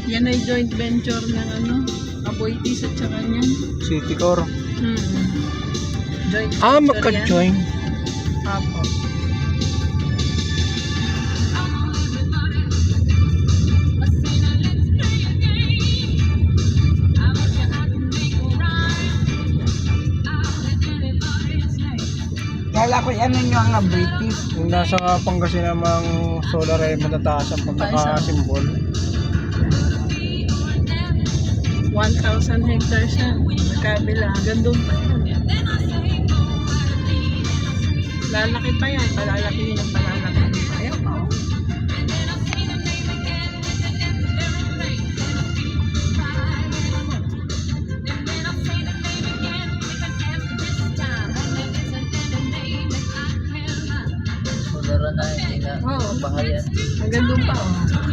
Yan ay joint venture ng ano, Aboitiz at saka niyan. Citicorp. Joint Ah, venture magka-join. yan. Apo. Kala ko ano nyo ang Aboitiz. Kung nasa Pangasinan mang solar ay matataas ang pagkakasimbol. 1,000 hectares yan. Magkabila. Gandun pa yan. Lalaki pa yan. Palalakihin ang palalakihin. Ayaw pa. Solar na hindi na Oo. bahayan. Hanggang doon pa. Oh.